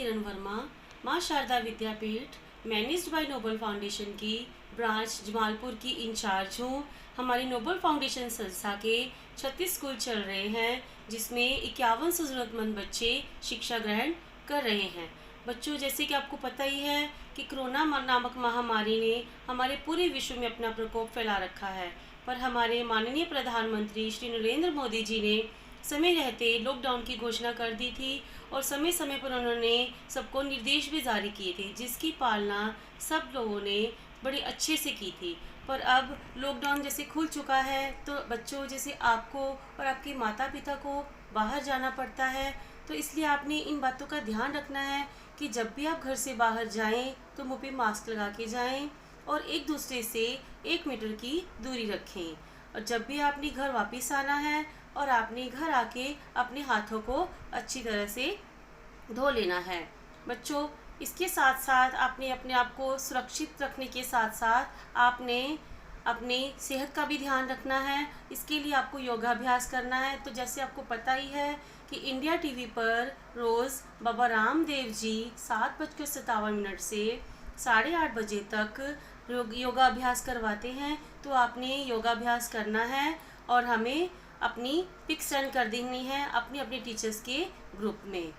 किरण वर्मा, माँ शारदा विद्यापीठ managed by Nobel foundation की branch Jamalpur की इंचार्ज हूँ। हमारी नोबल फाउंडेशन संस्था के 36 स्कूल चल रहे हैं, जिसमें 51 से ज़रूरतमंद बच्चे शिक्षा ग्रहण कर रहे हैं। बच्चों, जैसे कि आपको पता ही है कि कोरोना नामक महामारी ने हमारे पूरे विश्व में अपना प्रकोप फैला रखा है, पर हमारे माननीय प्रधानमंत्री श्री नरेंद्र मोदी जी ने समय रहते लॉकडाउन की घोषणा कर दी थी और समय समय पर उन्होंने सबको निर्देश भी जारी किए थे, जिसकी पालना सब लोगों ने बड़ी अच्छे से की थी। पर अब लॉकडाउन जैसे खुल चुका है, तो बच्चों जैसे आपको और आपके माता पिता को बाहर जाना पड़ता है, तो इसलिए आपने इन बातों का ध्यान रखना है कि जब भी आप घर से बाहर जाएं तो मुंह पे मास्क लगा के जाएं और एक दूसरे से 1 मीटर की दूरी रखें। और जब भी आपने घर वापस आना है और आपने घर आके अपने हाथों को अच्छी तरह से धो लेना है। बच्चों, इसके साथ साथ आपने अपने आप को सुरक्षित रखने के साथ साथ आपने अपनी सेहत का भी ध्यान रखना है। इसके लिए आपको योगाभ्यास करना है। तो जैसे आपको पता ही है कि इंडिया टीवी पर रोज़ बाबा रामदेव जी 7:57 से 8:30 तक योगाभ्यास करवाते हैं। तो आपने योगाभ्यास करना है और हमें अपनी पिक सेंड कर देनी है अपने अपने टीचर्स के ग्रुप में।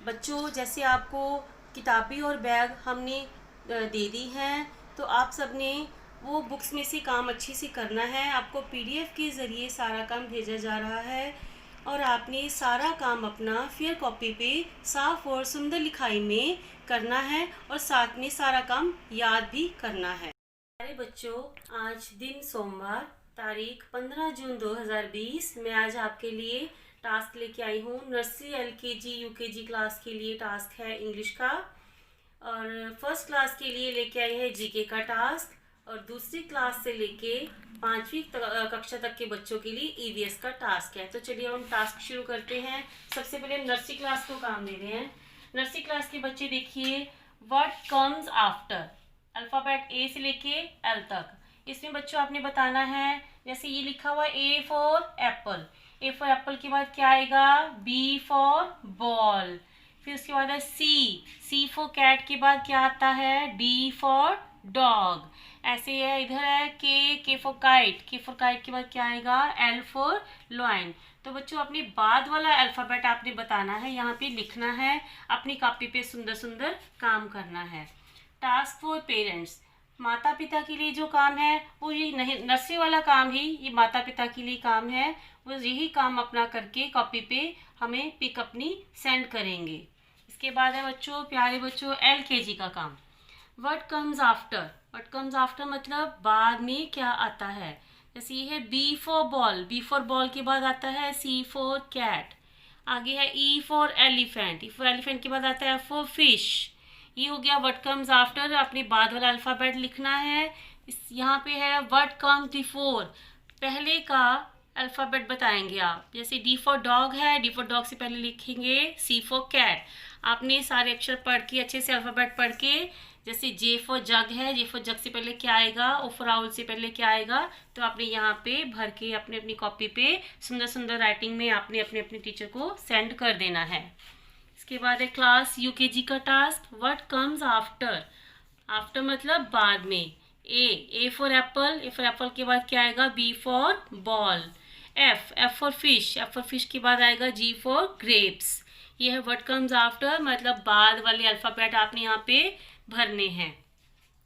बच्चों, जैसे आपको किताबें और बैग हमने दे दी हैं, तो आप सब ने वो बुक्स में से काम अच्छे से करना है। आपको पीडीएफ के ज़रिए सारा काम भेजा जा रहा है और आपने सारा काम अपना फेयर कॉपी पे साफ और सुंदर लिखाई में करना है और साथ में सारा काम याद भी करना है। प्यारे बच्चों, आज दिन सोमवार, तारीख 15 जून 2020। मैं आज आपके लिए टास्क लेके आई हूँ। नर्सरी, एलकेजी, यूकेजी क्लास के लिए टास्क है इंग्लिश का, और फर्स्ट क्लास के लिए लेके आई है जीके का टास्क, और दूसरी क्लास से लेके 5वीं कक्षा तक के बच्चों के लिए ईवीएस का टास्क है। तो चलिए हम टास्क शुरू करते हैं। सबसे पहले हम नर्सरी क्लास को काम दे रहे हैं। नर्सरी क्लास के बच्चे देखिए, व्हाट कम्स आफ्टर, अल्फ़ाबेट ए से लेके एल तक। इसमें बच्चों आपने बताना है, जैसे ये लिखा हुआ ए for apple. A for apple के बाद क्या आएगा, बी फॉर बॉल। फिर उसके बाद है सी फॉर कैट के बाद क्या आता है, डी फॉर डॉग। ऐसे है, इधर है के फॉर काइट। के फॉर काइट के बाद क्या आएगा, एल फॉर लॉयन। तो बच्चों अपने बाद वाला अल्फ़ाबेट आपने बताना है, यहाँ पे लिखना है, अपनी कॉपी पे सुंदर सुंदर काम करना है। टास्क फॉर पेरेंट्स, माता पिता के लिए जो काम है वो ये नहीं, नर्सरी वाला काम ही ये माता पिता के लिए काम है। वो यही काम अपना करके कॉपी पे हमें पिक अपनी सेंड करेंगे। इसके बाद है बच्चों, प्यारे बच्चों, एलकेजी का काम। What comes after, what comes after मतलब बाद में क्या आता है। जैसे ये है B for ball, B for ball के बाद आता है सी फॉर कैट। आगे है E for elephant, E for elephant के बाद आता है फॉर फिश। ये हो गया व्हाट कम्स आफ्टर। अपने बाद वाला अल्फ़ाबेट लिखना है। इस यहाँ पे है व्हाट कम्स बिफोर, पहले का अल्फ़ाबेट बताएंगे आप। जैसे डी फॉर डॉग है, डी फॉर डॉग से पहले लिखेंगे सी फॉर कैट। आपने सारे अक्षर पढ़ के अच्छे से अल्फ़ाबेट पढ़ के, जैसे जे फॉर जग है, जे फॉर जग से पहले क्या आएगा, ओ फॉर आउल से पहले क्या आएगा, तो आपने यहाँ पे भर के अपने अपनी कॉपी पे सुंदर सुंदर राइटिंग में आपने अपने अपने टीचर को सेंड कर देना है। इसके बाद है क्लास यूकेजी का task, what comes after. After मतलब बाद में। A for apple, A for apple के बाद क्या आएगा, B for ball. F for fish, F for fish के बाद आएगा जी फॉर ग्रेप्स। ये है व्हाट कम्स आफ्टर, मतलब बाद वाले अल्फ़ाबेट आपने यहाँ पे भरने हैं।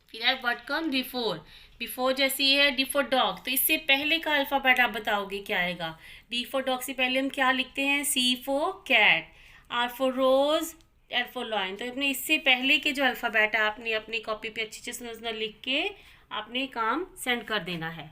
फिर है व्हाट कम बिफोर, बिफोर जैसे ये है डी फॉर डॉग, तो इससे पहले का अल्फ़ाबेट आप बताओगे क्या आएगा। डी फॉर डॉग से पहले हम क्या लिखते हैं, C for cat. R for rose, L for lion. तो अपने इससे पहले के जो अल्फ़ाबेट है आपने अपनी कॉपी पे अच्छी अच्छी सुंदर सुंदर लिख के आपने काम सेंड कर देना है।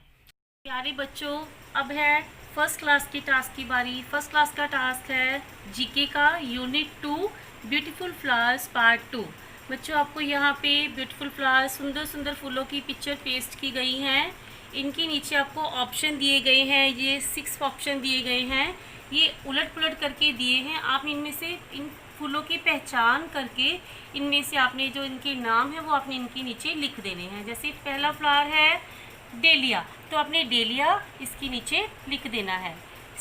प्यारे बच्चों, अब है फर्स्ट क्लास की टास्क की बारी। फर्स्ट क्लास का टास्क है जीके का यूनिट 2 ब्यूटीफुल फ्लावर्स पार्ट 2। बच्चों आपको यहाँ पे ब्यूटीफुल फ्लावर्स, सुंदर सुंदर फूलों की पिक्चर पेस्ट की गई हैं। इनके नीचे आपको ऑप्शन दिए गए हैं, ये 6 ऑप्शन दिए गए हैं, ये उलट पुलट करके दिए हैं। आप इनमें से इन फूलों की पहचान करके इनमें से आपने जो इनके नाम है वो आपने इनके नीचे लिख देने हैं। जैसे पहला फ्लावर है डेलिया, तो आपने डेलिया इसके नीचे लिख देना है।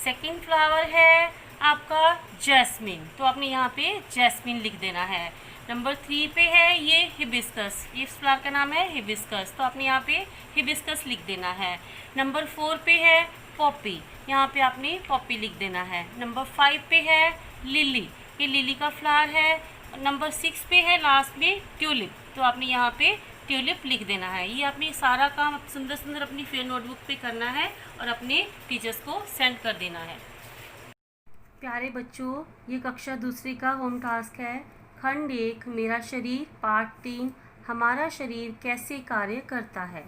सेकंड फ्लावर है आपका जैस्मिन, तो आपने यहाँ पे जैस्मिन लिख देना है। नंबर 3 पे है ये हिबिस्कस, इस फ्लावर का नाम है हिबिस्कस, तो आपने यहाँ पे हिबिस्कस लिख देना है। नंबर 4 पे है पॉपी, यहाँ पे आपने पॉपी लिख देना है। नंबर 5 पे है लिली, ये लिली का फ्लावर है। नंबर 6 पे है लास्ट में ट्यूलिप, तो आपने यहाँ पे ट्यूलिप लिख देना है। ये आपने सारा काम सुंदर सुंदर अपनी फेयर नोटबुक पे करना है और अपने टीचर्स को सेंड कर देना है। प्यारे बच्चों, ये कक्षा दूसरी का होम टास्क है। खंड 1 मेरा शरीर, पार्ट 3 हमारा शरीर कैसे कार्य करता है।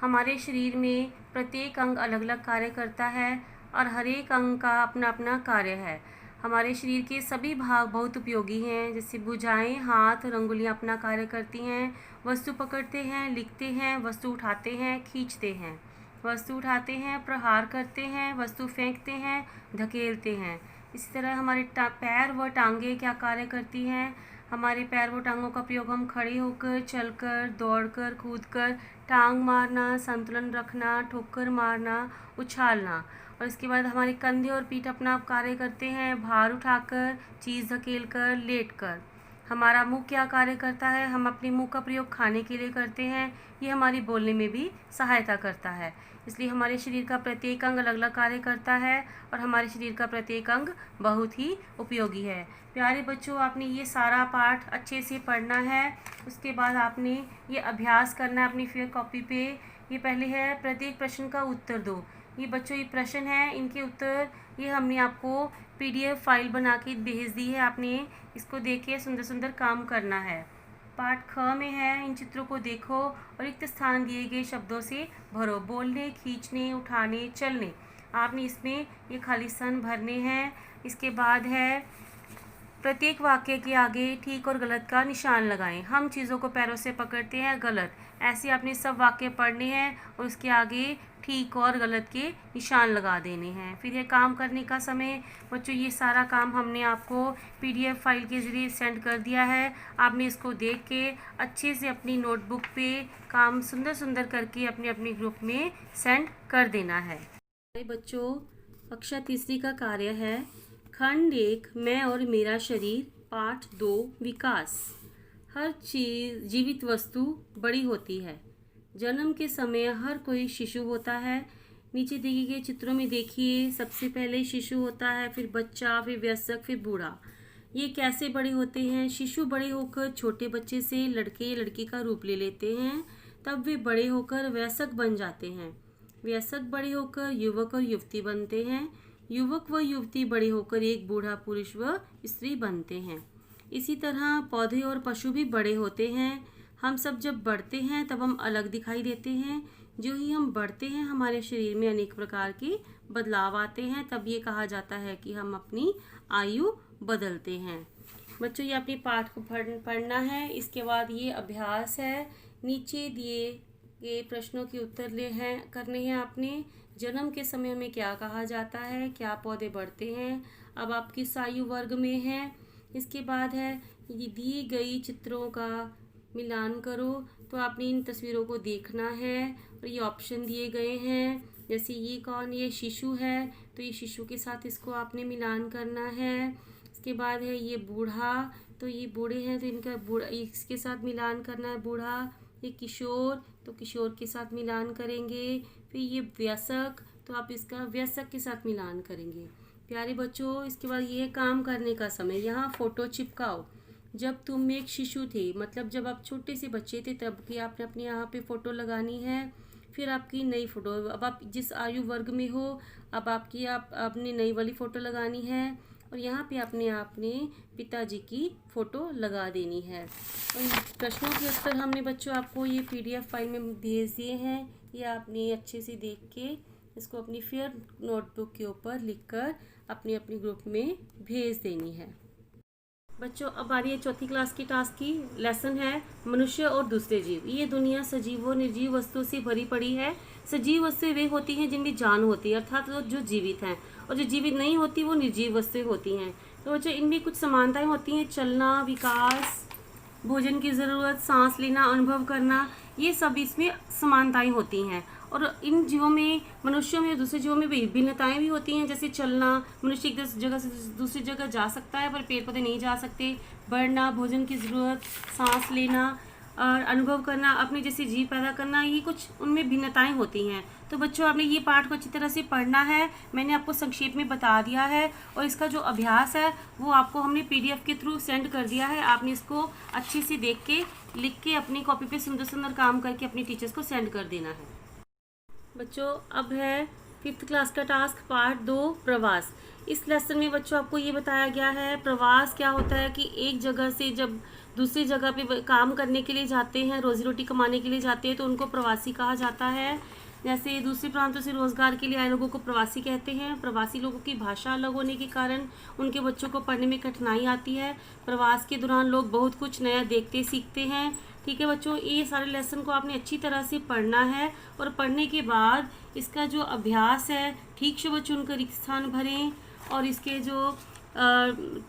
हमारे शरीर में प्रत्येक अंग अलग अलग कार्य करता है और हर एक अंग का अपना अपना कार्य है। हमारे शरीर के सभी भाग बहुत उपयोगी हैं, जैसे भुजाएं, हाथ और अंगुलियां अपना कार्य करती हैं। वस्तु पकड़ते हैं, लिखते हैं, वस्तु उठाते हैं, खींचते हैं। वस्तु उठाते हैं, प्रहार करते हैं, वस्तु फेंकते हैं, धकेलते हैं। इसी तरह हमारे पैर व टांगें क्या कार्य करती हैं। हमारे पैर व टांगों का प्रयोग हम खड़े होकर, चलकर, दौड़कर, कूदकर, टांग मारना, संतुलन रखना, ठोकर मारना, उछालना। और इसके बाद हमारे कंधे और पीठ अपना कार्य करते हैं, भार उठाकर, चीज़ धकेलकर, लेटकर। हमारा मुंह क्या कार्य करता है, हम अपने मुंह का प्रयोग खाने के लिए करते हैं। ये हमारी बोलने में भी सहायता करता है। इसलिए हमारे शरीर का प्रत्येक अंग अलग अलग कार्य करता है और हमारे शरीर का प्रत्येक अंग बहुत ही उपयोगी है। प्यारे बच्चों, आपने ये सारा पाठ अच्छे से पढ़ना है। उसके बाद आपने ये अभ्यास करना है अपनी फेयर कॉपी पे। ये पहले है प्रत्येक प्रश्न का उत्तर दो। ये बच्चों ये प्रश्न है, इनके उत्तर ये हमने आपको PDF फाइल बना के भेज दी है। आपने इसको देख के सुंदर सुंदर काम करना है। पाठ ख में है, इन चित्रों को देखो और रिक्त स्थान दिए गए शब्दों से भरो। बोलने, खींचने, उठाने, चलने, आपने इसमें ये खाली स्थान भरने हैं। इसके बाद है प्रत्येक वाक्य के आगे ठीक और गलत का निशान लगाएं। हम चीज़ों को पैरों से पकड़ते हैं, गलत। ऐसे आपने सब वाक्य पढ़ने हैं और उसके आगे ठीक और गलत के निशान लगा देने हैं। फिर ये काम करने का समय बच्चों, ये सारा काम हमने आपको PDF फाइल के ज़रिए सेंड कर दिया है। आपने इसको देख के अच्छे से अपनी नोटबुक पे काम सुंदर सुंदर करके अपने अपने ग्रुप में सेंड कर देना है। बच्चों, कक्षा तीसरी का कार्य है खंड 1 मैं और मेरा शरीर, पाठ 2 विकास। हर चीज़ जीवित वस्तु बड़ी होती है। जन्म के समय हर कोई शिशु होता है। नीचे दिए गए चित्रों में देखिए, सबसे पहले शिशु होता है, फिर बच्चा, फिर वयस्क, फिर बूढ़ा। ये कैसे बड़े होते हैं? शिशु बड़े होकर छोटे बच्चे से लड़के या लड़की का रूप ले लेते हैं, तब वे बड़े होकर वयस्क बन जाते हैं। वयस्क बड़े होकर युवक और युवती बनते हैं। युवक व युवती बड़े होकर एक बूढ़ा पुरुष व स्त्री बनते हैं। इसी तरह पौधे और पशु भी बड़े होते हैं। हम सब जब बढ़ते हैं तब हम अलग दिखाई देते हैं। जो ही हम बढ़ते हैं हमारे शरीर में अनेक प्रकार के बदलाव आते हैं, तब ये कहा जाता है कि हम अपनी आयु बदलते हैं। बच्चों, ये अपनी पाठ को पढ़ना है। इसके बाद ये अभ्यास है। नीचे दिए गए प्रश्नों के उत्तर करने हैं आपने। जन्म के समय में क्या कहा जाता है, क्या पौधे बढ़ते हैं, अब आप किस आयु वर्ग में हैं। इसके बाद है ये दी गई चित्रों का मिलान करो, तो आपने इन तस्वीरों को देखना है और ये ऑप्शन दिए गए हैं। जैसे ये कौन, ये शिशु है, तो ये शिशु के साथ इसको आपने मिलान करना है। इसके बाद है ये बूढ़ा, तो ये बूढ़े हैं तो इनका बूढ़ा इसके साथ मिलान करना है बूढ़ा। ये किशोर, तो किशोर के साथ मिलान करेंगे। फिर ये वयस्क, तो आप इसका वयस्क के साथ मिलान करेंगे। प्यारे बच्चों, इसके बाद ये काम करने का समय, यहाँ फ़ोटो चिपकाओ। जब तुम एक शिशु थे, मतलब जब आप छोटे से बच्चे थे, तब की आपने अपने यहाँ पे फ़ोटो लगानी है। फिर आपकी नई फ़ोटो, अब आप जिस आयु वर्ग में हो, अब आपने नई वाली फ़ोटो लगानी है और यहाँ पे अपने पिताजी की फ़ोटो लगा देनी है। और प्रश्नों के उत्तर हमने बच्चों आपको ये PDF फाइल में भेज दिए हैं। ये आपने अच्छे से देख के इसको अपनी फेयर नोटबुक के ऊपर लिखकर अपने अपने ग्रुप में भेज देनी है। बच्चों, अब आ रही है चौथी क्लास की टास्क की। लेसन है मनुष्य और दूसरे जीव। ये दुनिया सजीव और निर्जीव वस्तुओं से भरी पड़ी है। सजीव वस्तुएं वे होती हैं जिनमें जान होती है, अर्थात जो जीवित हैं, और जो जीवित नहीं होती वो निर्जीव वस्तुएं होती हैं। तो बच्चों, इनमें कुछ समानताएं होती हैं। चलना, विकास, भोजन की ज़रूरत, सांस लेना, अनुभव करना, ये सब इसमें समानताएं होती हैं। और इन जीवों में, मनुष्यों में और दूसरे जीवों में भी भिन्नताएं भी होती हैं, जैसे चलना, मनुष्य एक जगह से दूसरी जगह जा सकता है पर पेड़ पौधे नहीं जा सकते, बढ़ना, भोजन की ज़रूरत, सांस लेना और अनुभव करना, अपने जैसे जीव पैदा करना, ये कुछ उनमें भिन्नताएं होती हैं। तो बच्चों, आपने ये पाठ को अच्छी तरह से पढ़ना है, मैंने आपको संक्षेप में बता दिया है, और इसका जो अभ्यास है वो आपको हमने PDF के थ्रू सेंड कर दिया है। आपने इसको अच्छे से देख के, लिख के, अपनी कॉपी पे सुंदर सुंदर काम करके अपने टीचर्स को सेंड कर देना है। बच्चों, अब है 5th क्लास का टास्क पार्ट 2, प्रवास। इस लेसन में बच्चों आपको ये बताया गया है, प्रवास क्या होता है कि एक जगह से जब दूसरी जगह पे काम करने के लिए जाते हैं, रोजी रोटी कमाने के लिए जाते हैं, तो उनको प्रवासी कहा जाता है। जैसे दूसरे प्रांतों से रोज़गार के लिए आए लोगों को प्रवासी कहते हैं। प्रवासी लोगों की भाषा अलग होने के कारण उनके बच्चों को पढ़ने में कठिनाई आती है। प्रवास के दौरान लोग बहुत कुछ नया देखते सीखते हैं। ठीक है बच्चों, ये सारे लेसन को आपने अच्छी तरह से पढ़ना है, और पढ़ने के बाद इसका जो अभ्यास है ठीक से बच्चों उनका रिक्त स्थान भरें, और इसके जो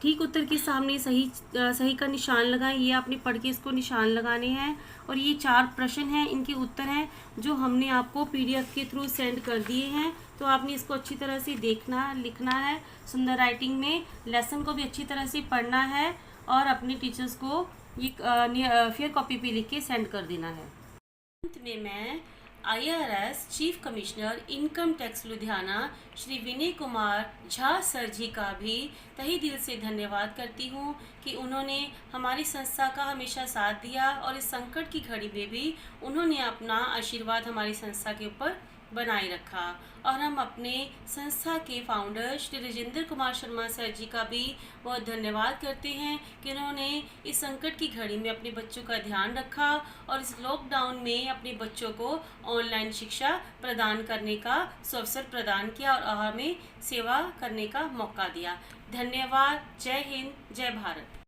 ठीक उत्तर के सामने सही का निशान लगाएं। ये आपने पढ़ के इसको निशान लगाने हैं, और ये 4 प्रश्न हैं, इनके उत्तर हैं जो हमने आपको PDF के थ्रू सेंड कर दिए हैं। तो आपने इसको अच्छी तरह से देखना, लिखना है सुंदर राइटिंग में, लेसन को भी अच्छी तरह से पढ़ना है, और अपने टीचर्स को ये फेयर कॉपी पे लिख के सेंड कर देना है। अंत में मैं IRS chief commissioner income tax Ludhiana Shri Vinay Kumar Jha sir ji का भी तहे दिल से धन्यवाद करती हूँ कि उन्होंने हमारी संस्था का हमेशा साथ दिया, और इस संकट की घड़ी में भी उन्होंने अपना आशीर्वाद हमारी संस्था के ऊपर बनाए रखा। और हम अपने संस्था के फाउंडर श्री राजेंद्र कुमार शर्मा सर जी का भी बहुत धन्यवाद करते हैं कि उन्होंने इस संकट की घड़ी में अपने बच्चों का ध्यान रखा, और इस लॉकडाउन में अपने बच्चों को ऑनलाइन शिक्षा प्रदान करने का अवसर प्रदान किया, और हमें सेवा करने का मौका दिया। धन्यवाद। जय हिंद, जय भारत।